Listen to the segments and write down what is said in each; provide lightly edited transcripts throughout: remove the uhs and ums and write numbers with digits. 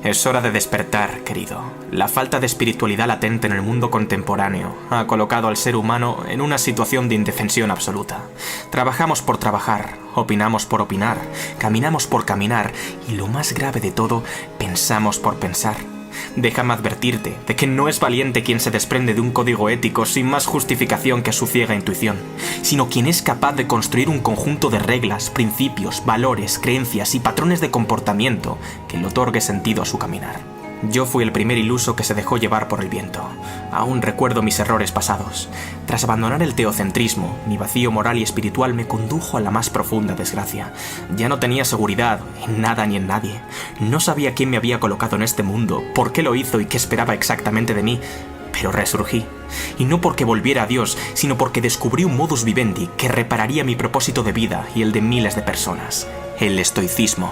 Es hora de despertar, querido. La falta de espiritualidad latente en el mundo contemporáneo ha colocado al ser humano en una situación de indefensión absoluta. Trabajamos por trabajar, opinamos por opinar, caminamos por caminar y, lo más grave de todo, pensamos por pensar. Déjame advertirte de que no es valiente quien se desprende de un código ético sin más justificación que su ciega intuición, sino quien es capaz de construir un conjunto de reglas, principios, valores, creencias y patrones de comportamiento que le otorgue sentido a su caminar. Yo fui el primer iluso que se dejó llevar por el viento. Aún recuerdo mis errores pasados. Tras abandonar el teocentrismo, mi vacío moral y espiritual me condujo a la más profunda desgracia. Ya no tenía seguridad en nada ni en nadie. No sabía quién me había colocado en este mundo, por qué lo hizo y qué esperaba exactamente de mí. Pero resurgí. Y no porque volviera a Dios, sino porque descubrí un modus vivendi que repararía mi propósito de vida y el de miles de personas. El estoicismo.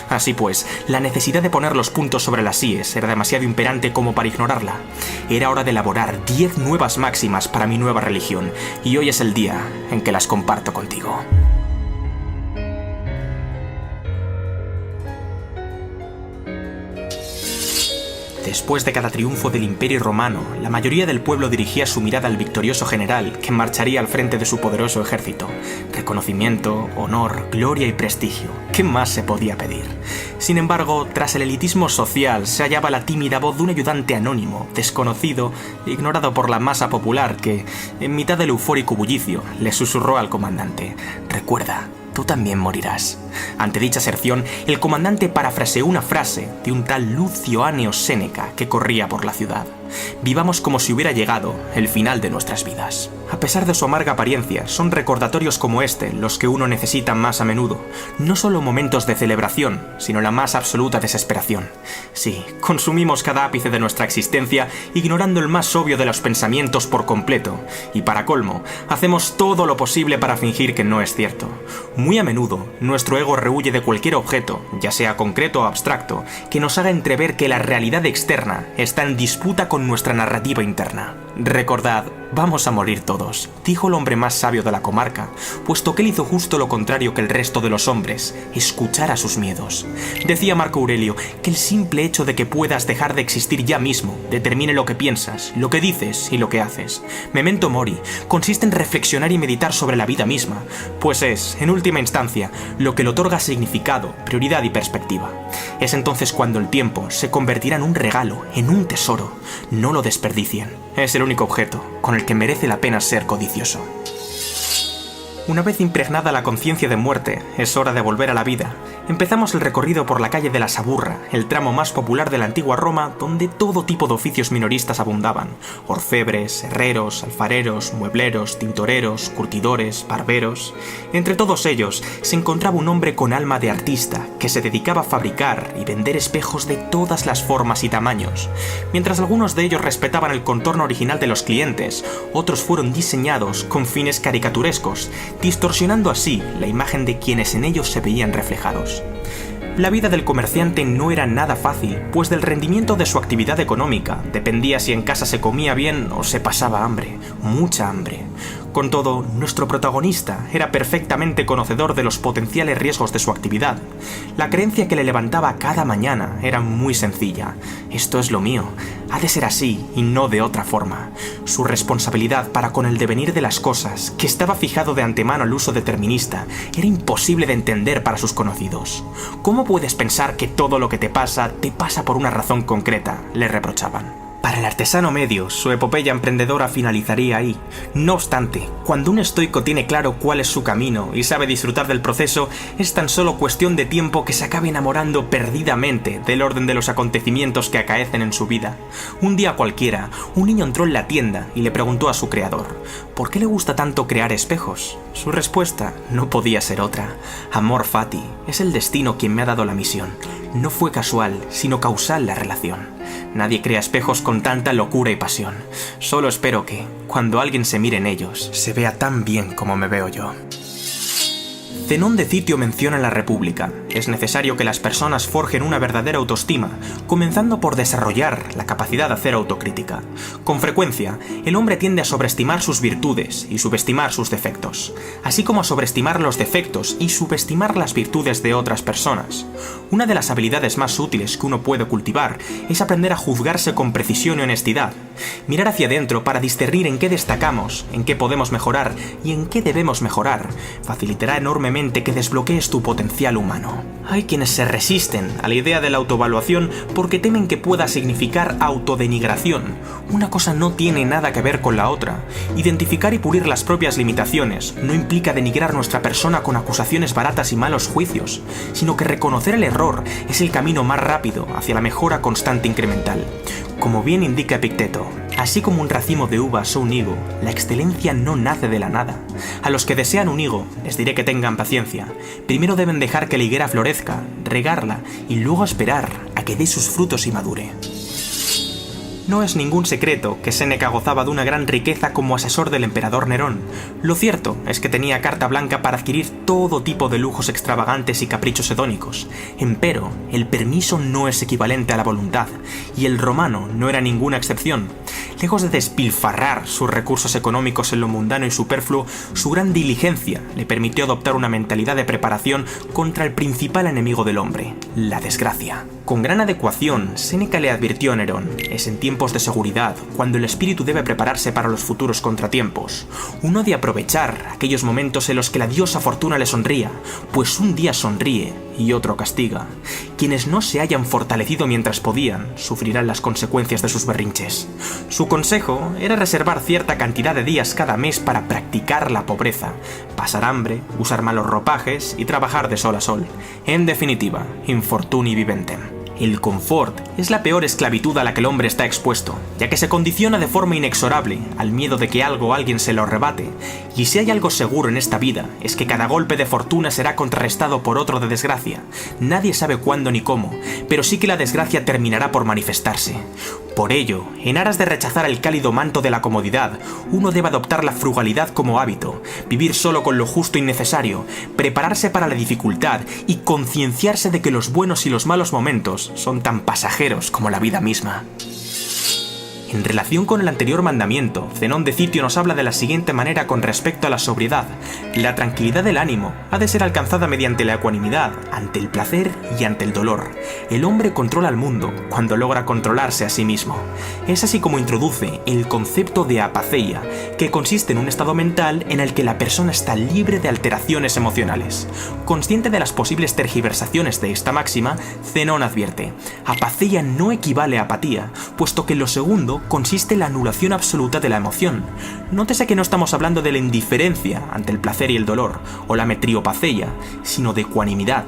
Así pues, la necesidad de poner los puntos sobre las íes era demasiado imperante como para ignorarla. Era hora de elaborar 10 nuevas máximas para mi nueva religión, y hoy es el día en que las comparto contigo. Después de cada triunfo del Imperio Romano, la mayoría del pueblo dirigía su mirada al victorioso general que marcharía al frente de su poderoso ejército. Reconocimiento, honor, gloria y prestigio. ¿Qué más se podía pedir? Sin embargo, tras el elitismo social se hallaba la tímida voz de un ayudante anónimo, desconocido, ignorado por la masa popular que, en mitad del eufórico bullicio, le susurró al comandante: «Recuerda, tú también morirás». Ante dicha aserción, el comandante parafraseó una frase de un tal Lucio Anneo Séneca que corría por la ciudad: «Vivamos como si hubiera llegado el final de nuestras vidas». A pesar de su amarga apariencia, son recordatorios como este los que uno necesita más a menudo. No solo momentos de celebración, sino la más absoluta desesperación. Sí, consumimos cada ápice de nuestra existencia ignorando el más obvio de los pensamientos por completo. Y para colmo, hacemos todo lo posible para fingir que no es cierto. Muy a menudo, nuestro ego rehuye de cualquier objeto, ya sea concreto o abstracto, que nos haga entrever que la realidad externa está en disputa con nuestra narrativa interna. Recordad, vamos a morir todos, dijo el hombre más sabio de la comarca, puesto que él hizo justo lo contrario que el resto de los hombres, escuchar a sus miedos. Decía Marco Aurelio que el simple hecho de que puedas dejar de existir ya mismo determine lo que piensas, lo que dices y lo que haces. Memento mori consiste en reflexionar y meditar sobre la vida misma, pues es, en última instancia, lo que le otorga significado, prioridad y perspectiva. Es entonces cuando el tiempo se convertirá en un regalo, en un tesoro. No lo desperdicien. Es el único objeto con el que merece la pena ser codicioso. Una vez impregnada la conciencia de muerte, es hora de volver a la vida. Empezamos el recorrido por la calle de la Saburra, el tramo más popular de la antigua Roma, donde todo tipo de oficios minoristas abundaban: orfebres, herreros, alfareros, muebleros, tintoreros, curtidores, barberos. Entre todos ellos se encontraba un hombre con alma de artista, que se dedicaba a fabricar y vender espejos de todas las formas y tamaños. Mientras algunos de ellos respetaban el contorno original de los clientes, otros fueron diseñados con fines caricaturescos, distorsionando así la imagen de quienes en ellos se veían reflejados. La vida del comerciante no era nada fácil, pues del rendimiento de su actividad económica dependía si en casa se comía bien o se pasaba hambre, mucha hambre. Con todo, nuestro protagonista era perfectamente conocedor de los potenciales riesgos de su actividad. La creencia que le levantaba cada mañana era muy sencilla: esto es lo mío, ha de ser así y no de otra forma. Su responsabilidad para con el devenir de las cosas, que estaba fijado de antemano al uso determinista, era imposible de entender para sus conocidos. ¿Cómo puedes pensar que todo lo que te pasa por una razón concreta?, le reprochaban. Para el artesano medio, su epopeya emprendedora finalizaría ahí. No obstante, cuando un estoico tiene claro cuál es su camino y sabe disfrutar del proceso, es tan solo cuestión de tiempo que se acabe enamorando perdidamente del orden de los acontecimientos que acaecen en su vida. Un día cualquiera, un niño entró en la tienda y le preguntó a su creador: ¿por qué le gusta tanto crear espejos? Su respuesta no podía ser otra: amor fati, es el destino quien me ha dado la misión. No fue casual, sino causal la relación. Nadie crea espejos con tanta locura y pasión. Solo espero que, cuando alguien se mire en ellos, se vea tan bien como me veo yo. Zenón de Citio menciona en la República: es necesario que las personas forjen una verdadera autoestima, comenzando por desarrollar la capacidad de hacer autocrítica. Con frecuencia, el hombre tiende a sobreestimar sus virtudes y subestimar sus defectos, así como a sobreestimar los defectos y subestimar las virtudes de otras personas. Una de las habilidades más útiles que uno puede cultivar es aprender a juzgarse con precisión y honestidad, mirar hacia adentro para discernir en qué destacamos, en qué podemos mejorar y en qué debemos mejorar. Facilitará enormemente que desbloquees tu potencial humano. Hay quienes se resisten a la idea de la autoevaluación porque temen que pueda significar autodenigración. Una cosa no tiene nada que ver con la otra. Identificar y pulir las propias limitaciones no implica denigrar nuestra persona con acusaciones baratas y malos juicios, sino que reconocer el error es el camino más rápido hacia la mejora constante incremental. Como bien indica Epicteto, así como un racimo de uvas o un higo, la excelencia no nace de la nada. A los que desean un higo, les diré que tengan paciencia. Primero deben dejar que la higuera florezca, regarla y luego esperar a que dé sus frutos y madure. No es ningún secreto que Séneca gozaba de una gran riqueza como asesor del emperador Nerón. Lo cierto es que tenía carta blanca para adquirir todo tipo de lujos extravagantes y caprichos hedónicos. Empero, el permiso no es equivalente a la voluntad, y el romano no era ninguna excepción. Lejos de despilfarrar sus recursos económicos en lo mundano y superfluo, su gran diligencia le permitió adoptar una mentalidad de preparación contra el principal enemigo del hombre, la desgracia. Con gran adecuación, Séneca le advirtió a Nerón: es en tiempos de seguridad cuando el espíritu debe prepararse para los futuros contratiempos. Uno de aprovechar aquellos momentos en los que la diosa fortuna le sonría, pues un día sonríe y otro castiga. Quienes no se hayan fortalecido mientras podían, sufrirán las consecuencias de sus berrinches. Su consejo era reservar cierta cantidad de días cada mes para practicar la pobreza, pasar hambre, usar malos ropajes y trabajar de sol a sol. En definitiva, infortuni viventem. El confort es la peor esclavitud a la que el hombre está expuesto, ya que se condiciona de forma inexorable al miedo de que algo o alguien se lo arrebate, y si hay algo seguro en esta vida es que cada golpe de fortuna será contrarrestado por otro de desgracia. Nadie sabe cuándo ni cómo, pero sí que la desgracia terminará por manifestarse. Por ello, en aras de rechazar el cálido manto de la comodidad, uno debe adoptar la frugalidad como hábito, vivir solo con lo justo y necesario, prepararse para la dificultad y concienciarse de que los buenos y los malos momentos son tan pasajeros como la vida misma. En relación con el anterior mandamiento, Zenón de Citio nos habla de la siguiente manera con respecto a la sobriedad: la tranquilidad del ánimo ha de ser alcanzada mediante la ecuanimidad, ante el placer y ante el dolor. El hombre controla al mundo cuando logra controlarse a sí mismo. Es así como introduce el concepto de apatheia, que consiste en un estado mental en el que la persona está libre de alteraciones emocionales. Consciente de las posibles tergiversaciones de esta máxima, Zenón advierte: apatheia no equivale a apatía, puesto que lo segundo consiste en la anulación absoluta de la emoción. Nótese que no estamos hablando de la indiferencia ante el placer y el dolor, o la metriopatheia, sino de ecuanimidad.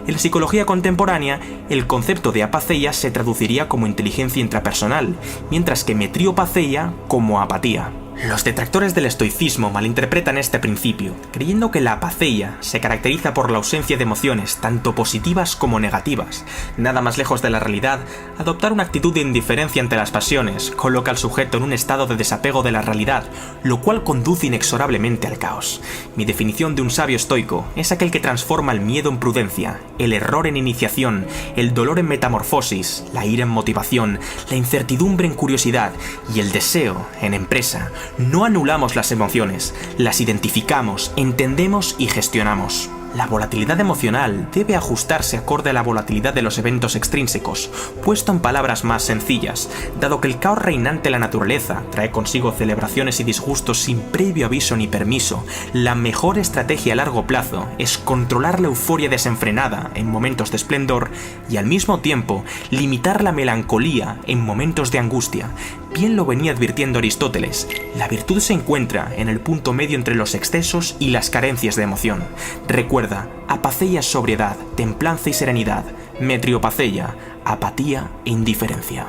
En la psicología contemporánea, el concepto de apatheia se traduciría como inteligencia intrapersonal, mientras que metriopatheia como apatía. Los detractores del estoicismo malinterpretan este principio, creyendo que la apatheia se caracteriza por la ausencia de emociones, tanto positivas como negativas. Nada más lejos de la realidad, adoptar una actitud de indiferencia ante las pasiones coloca al sujeto en un estado de desapego de la realidad, lo cual conduce inexorablemente al caos. Mi definición de un sabio estoico es aquel que transforma el miedo en prudencia, el error en iniciación, el dolor en metamorfosis, la ira en motivación, la incertidumbre en curiosidad y el deseo en empresa. No anulamos las emociones, las identificamos, entendemos y gestionamos. La volatilidad emocional debe ajustarse acorde a la volatilidad de los eventos extrínsecos. Puesto en palabras más sencillas, dado que el caos reinante en la naturaleza trae consigo celebraciones y disgustos sin previo aviso ni permiso, la mejor estrategia a largo plazo es controlar la euforia desenfrenada en momentos de esplendor y al mismo tiempo limitar la melancolía en momentos de angustia. Bien lo venía advirtiendo Aristóteles: la virtud se encuentra en el punto medio entre los excesos y las carencias de emoción. Recuerda, apatheia es sobriedad, templanza y serenidad; metriopatheia, apatía e indiferencia.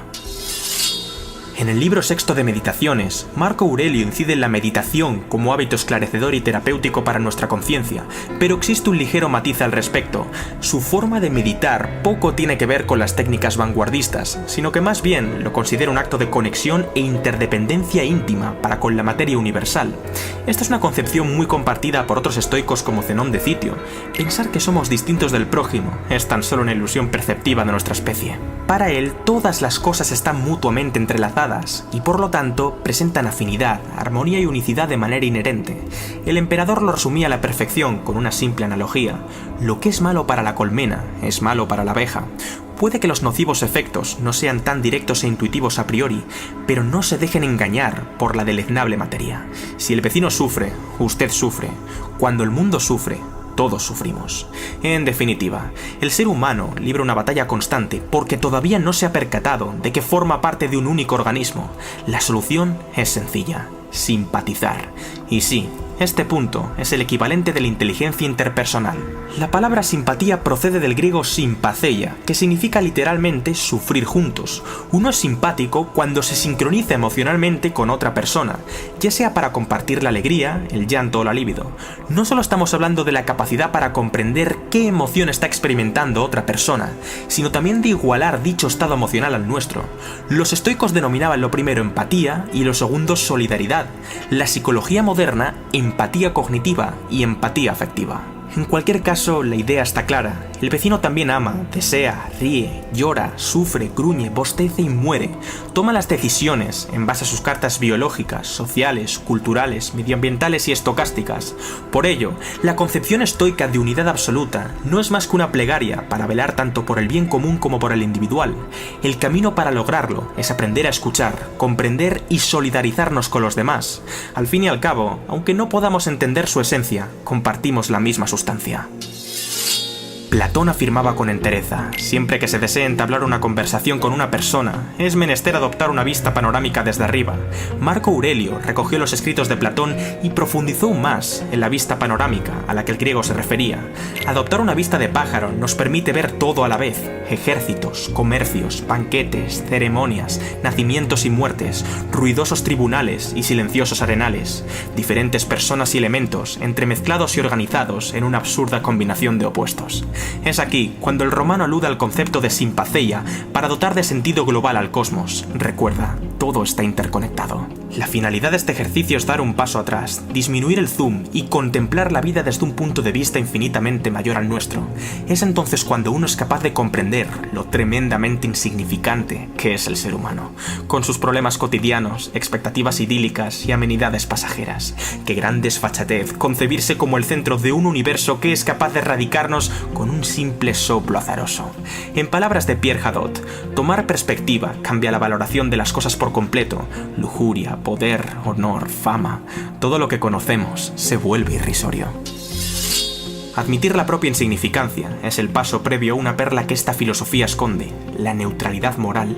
En el libro sexto de Meditaciones, Marco Aurelio incide en la meditación como hábito esclarecedor y terapéutico para nuestra conciencia, pero existe un ligero matiz al respecto. Su forma de meditar poco tiene que ver con las técnicas vanguardistas, sino que más bien lo considera un acto de conexión e interdependencia íntima para con la materia universal. Esta es una concepción muy compartida por otros estoicos como Zenón de Citio. Pensar que somos distintos del prójimo es tan solo una ilusión perceptiva de nuestra especie. Para él, todas las cosas están mutuamente entrelazadas y por lo tanto presentan afinidad, armonía y unicidad de manera inherente. El emperador lo resumía a la perfección con una simple analogía: lo que es malo para la colmena es malo para la abeja. Puede que los nocivos efectos no sean tan directos e intuitivos a priori, pero no se dejen engañar por la deleznable materia. Si el vecino sufre, usted sufre. Cuando el mundo sufre, todos sufrimos. En definitiva, el ser humano libra una batalla constante porque todavía no se ha percatado de que forma parte de un único organismo. La solución es sencilla: simpatizar. Y sí, este punto es el equivalente de la inteligencia interpersonal. La palabra simpatía procede del griego sympatheia, que significa literalmente sufrir juntos. Uno es simpático cuando se sincroniza emocionalmente con otra persona, ya sea para compartir la alegría, el llanto o la libido. No solo estamos hablando de la capacidad para comprender qué emoción está experimentando otra persona, sino también de igualar dicho estado emocional al nuestro. Los estoicos denominaban lo primero empatía y lo segundo solidaridad. La psicología moderna, empatía cognitiva y empatía afectiva. En cualquier caso, la idea está clara. El vecino también ama, desea, ríe, llora, sufre, gruñe, bosteza y muere. Toma las decisiones en base a sus cartas biológicas, sociales, culturales, medioambientales y estocásticas. Por ello, la concepción estoica de unidad absoluta no es más que una plegaria para velar tanto por el bien común como por el individual. El camino para lograrlo es aprender a escuchar, comprender y solidarizarnos con los demás. Al fin y al cabo, aunque no podamos entender su esencia, compartimos la misma sustancia. Platón afirmaba con entereza: siempre que se desee entablar una conversación con una persona, es menester adoptar una vista panorámica desde arriba. Marco Aurelio recogió los escritos de Platón y profundizó aún más en la vista panorámica a la que el griego se refería. Adoptar una vista de pájaro nos permite ver todo a la vez: ejércitos, comercios, banquetes, ceremonias, nacimientos y muertes, ruidosos tribunales y silenciosos arenales, diferentes personas y elementos entremezclados y organizados en una absurda combinación de opuestos. Es aquí cuando el romano alude al concepto de simpatheia para dotar de sentido global al cosmos. Recuerda, todo está interconectado. La finalidad de este ejercicio es dar un paso atrás, disminuir el zoom y contemplar la vida desde un punto de vista infinitamente mayor al nuestro. Es entonces cuando uno es capaz de comprender lo tremendamente insignificante que es el ser humano, con sus problemas cotidianos, expectativas idílicas y amenidades pasajeras. Qué gran desfachatez concebirse como el centro de un universo que es capaz de erradicarnos con un simple soplo azaroso. En palabras de Pierre Hadot, tomar perspectiva cambia la valoración de las cosas por completo. Lujuria, poder, honor, fama, todo lo que conocemos se vuelve irrisorio. Admitir la propia insignificancia es el paso previo a una perla que esta filosofía esconde: la neutralidad moral.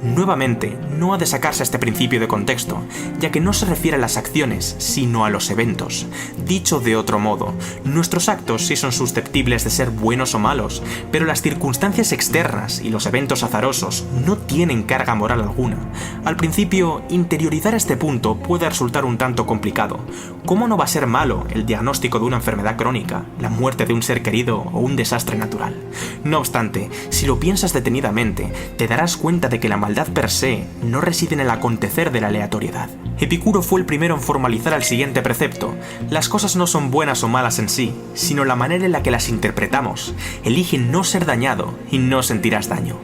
Nuevamente, no ha de sacarse este principio de contexto, ya que no se refiere a las acciones, sino a los eventos. Dicho de otro modo, nuestros actos sí son susceptibles de ser buenos o malos, pero las circunstancias externas y los eventos azarosos no tienen carga moral alguna. Al principio, interiorizar este punto puede resultar un tanto complicado. ¿Cómo no va a ser malo el diagnóstico de una enfermedad crónica, la muerte de un ser querido o un desastre natural? No obstante, si lo piensas detenidamente, te darás cuenta de que la maldad per se no reside en el acontecer de la aleatoriedad. Epicuro fue el primero en formalizar el siguiente precepto: las cosas no son buenas o malas en sí, sino la manera en la que las interpretamos. Elige no ser dañado y no sentirás daño.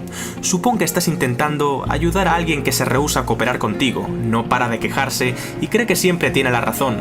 Supón que estás intentando ayudar a alguien que se rehúsa a cooperar contigo, no para de quejarse y cree que siempre tiene la razón.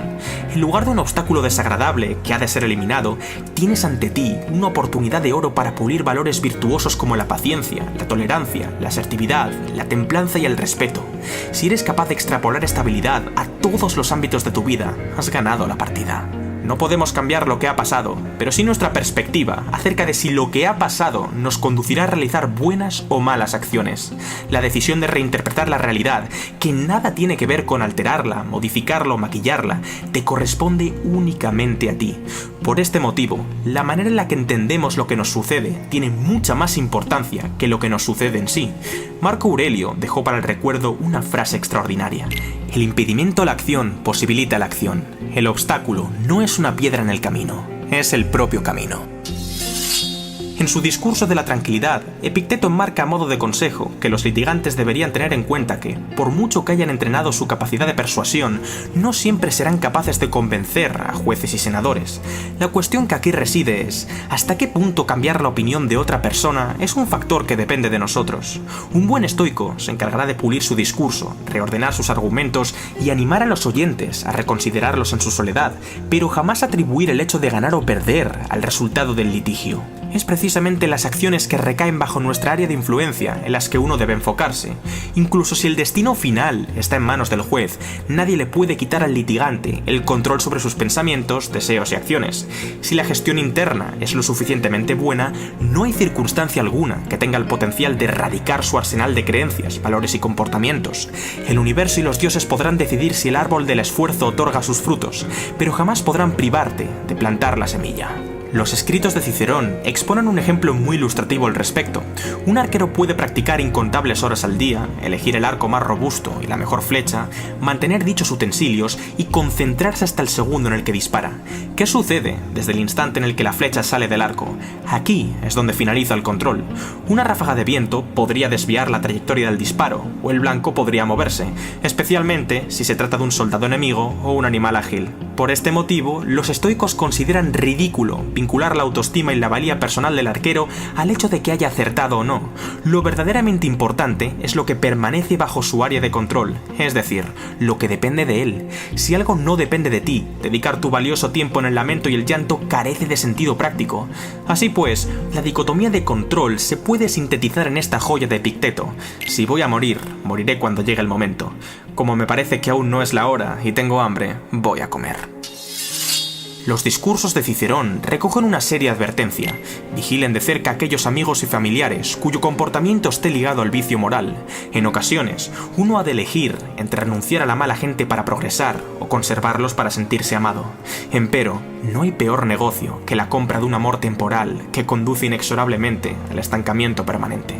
En lugar de un obstáculo desagradable que ha de ser eliminado, tienes ante ti una oportunidad de oro para pulir valores virtuosos como la paciencia, la tolerancia, la asertividad, la templanza y el respeto. Si eres capaz de extrapolar esta habilidad a todos los ámbitos de tu vida, has ganado la partida. No podemos cambiar lo que ha pasado, pero sí nuestra perspectiva acerca de si lo que ha pasado nos conducirá a realizar buenas o malas acciones. La decisión de reinterpretar la realidad, que nada tiene que ver con alterarla, modificarla o maquillarla, te corresponde únicamente a ti. Por este motivo, la manera en la que entendemos lo que nos sucede tiene mucha más importancia que lo que nos sucede en sí. Marco Aurelio dejó para el recuerdo una frase extraordinaria: el impedimento a la acción posibilita la acción. El obstáculo no es una piedra en el camino, es el propio camino. En su discurso de la tranquilidad, Epicteto marca a modo de consejo que los litigantes deberían tener en cuenta que, por mucho que hayan entrenado su capacidad de persuasión, no siempre serán capaces de convencer a jueces y senadores. La cuestión que aquí reside es, ¿hasta qué punto cambiar la opinión de otra persona es un factor que depende de nosotros? Un buen estoico se encargará de pulir su discurso, reordenar sus argumentos y animar a los oyentes a reconsiderarlos en su soledad, pero jamás atribuir el hecho de ganar o perder al resultado del litigio. Es precisamente las acciones que recaen bajo nuestra área de influencia en las que uno debe enfocarse. Incluso si el destino final está en manos del juez, nadie le puede quitar al litigante el control sobre sus pensamientos, deseos y acciones. Si la gestión interna es lo suficientemente buena, no hay circunstancia alguna que tenga el potencial de erradicar su arsenal de creencias, valores y comportamientos. El universo y los dioses podrán decidir si el árbol del esfuerzo otorga sus frutos, pero jamás podrán privarte de plantar la semilla. Los escritos de Cicerón exponen un ejemplo muy ilustrativo al respecto. Un arquero puede practicar incontables horas al día, elegir el arco más robusto y la mejor flecha, mantener dichos utensilios y concentrarse hasta el segundo en el que dispara. ¿Qué sucede desde el instante en el que la flecha sale del arco? Aquí es donde finaliza el control. Una ráfaga de viento podría desviar la trayectoria del disparo, o el blanco podría moverse, especialmente si se trata de un soldado enemigo o un animal ágil. Por este motivo, los estoicos consideran ridículo vincular la autoestima y la valía personal del arquero al hecho de que haya acertado o no. Lo verdaderamente importante es lo que permanece bajo su área de control, es decir, lo que depende de él. Si algo no depende de ti, dedicar tu valioso tiempo en el lamento y el llanto carece de sentido práctico. Así pues, la dicotomía de control se puede sintetizar en esta joya de Epicteto: si voy a morir, moriré cuando llegue el momento. Como me parece que aún no es la hora y tengo hambre, voy a comer. Los discursos de Cicerón recogen una seria advertencia: vigilen de cerca a aquellos amigos y familiares cuyo comportamiento esté ligado al vicio moral. En ocasiones, uno ha de elegir entre renunciar a la mala gente para progresar o conservarlos para sentirse amado. Empero, no hay peor negocio que la compra de un amor temporal que conduce inexorablemente al estancamiento permanente.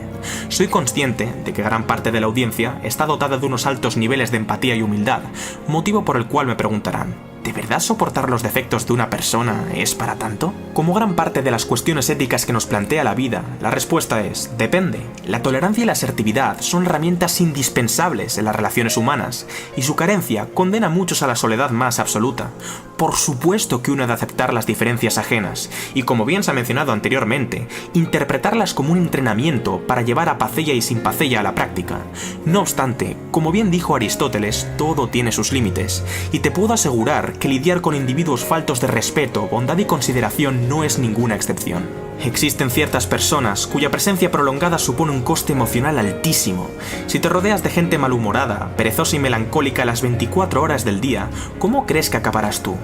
Soy consciente de que gran parte de la audiencia está dotada de unos altos niveles de empatía y humildad, motivo por el cual me preguntarán: ¿de verdad soportar los defectos de una persona es para tanto? Como gran parte de las cuestiones éticas que nos plantea la vida, la respuesta es: depende. La tolerancia y la asertividad son herramientas indispensables en las relaciones humanas, y su carencia condena a muchos a la soledad más absoluta. Por supuesto que uno ha de aceptar las diferencias ajenas, y como bien se ha mencionado anteriormente, interpretarlas como un entrenamiento para llevar apacella y simpacella a la práctica. No obstante, como bien dijo Aristóteles, todo tiene sus límites, y te puedo asegurar que lidiar con individuos faltos de respeto, bondad y consideración no es ninguna excepción. Existen ciertas personas cuya presencia prolongada supone un coste emocional altísimo. Si te rodeas de gente malhumorada, perezosa y melancólica las 24 horas del día, ¿cómo crees que acabarás tú?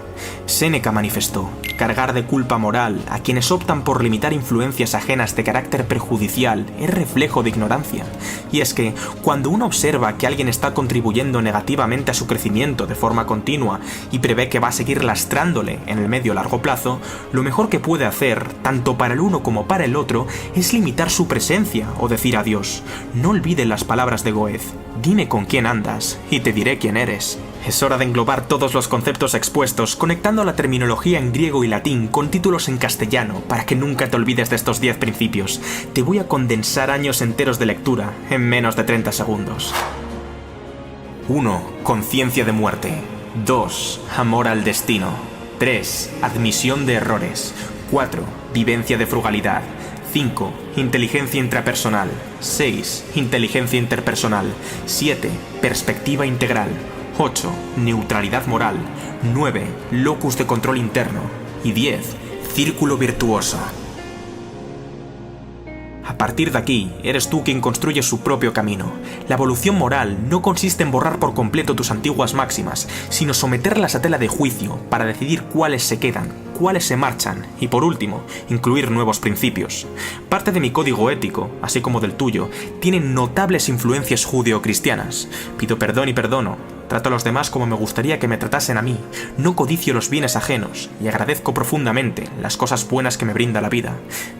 Séneca manifestó: cargar de culpa moral a quienes optan por limitar influencias ajenas de carácter perjudicial es reflejo de ignorancia. Y es que, cuando uno observa que alguien está contribuyendo negativamente a su crecimiento de forma continua y prevé que va a seguir lastrándole en el medio largo plazo, lo mejor que puede hacer, tanto para el uno como para el otro, es limitar su presencia o decir adiós. No olviden las palabras de Goethe: dime con quién andas y te diré quién eres. Es hora de englobar todos los conceptos expuestos, conectando la terminología en griego y latín con títulos en castellano, para que nunca te olvides de estos 10 principios. Te voy a condensar años enteros de lectura en menos de 30 segundos. 1. Conciencia de muerte. 2. Amor al destino. 3. Admisión de errores. 4. Vivencia de frugalidad. 5. Inteligencia intrapersonal. 6. Inteligencia interpersonal. 7. Perspectiva integral. 8. Neutralidad moral. 9. Locus de control interno. Y 10. Círculo virtuoso. A partir de aquí, eres tú quien construye su propio camino. La evolución moral no consiste en borrar por completo tus antiguas máximas, sino someterlas a tela de juicio para decidir cuáles se quedan, cuáles se marchan y, por último, incluir nuevos principios. Parte de mi código ético, así como del tuyo, tienen notables influencias judeocristianas. Pido perdón y perdono, trato a los demás como me gustaría que me tratasen a mí, no codicio los bienes ajenos y agradezco profundamente las cosas buenas que me brinda la vida.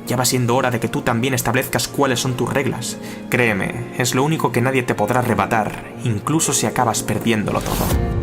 Ya va siendo hora de que tú también establezcas cuáles son tus reglas. Créeme, es lo único que nadie te podrá arrebatar, incluso si acabas perdiéndolo todo.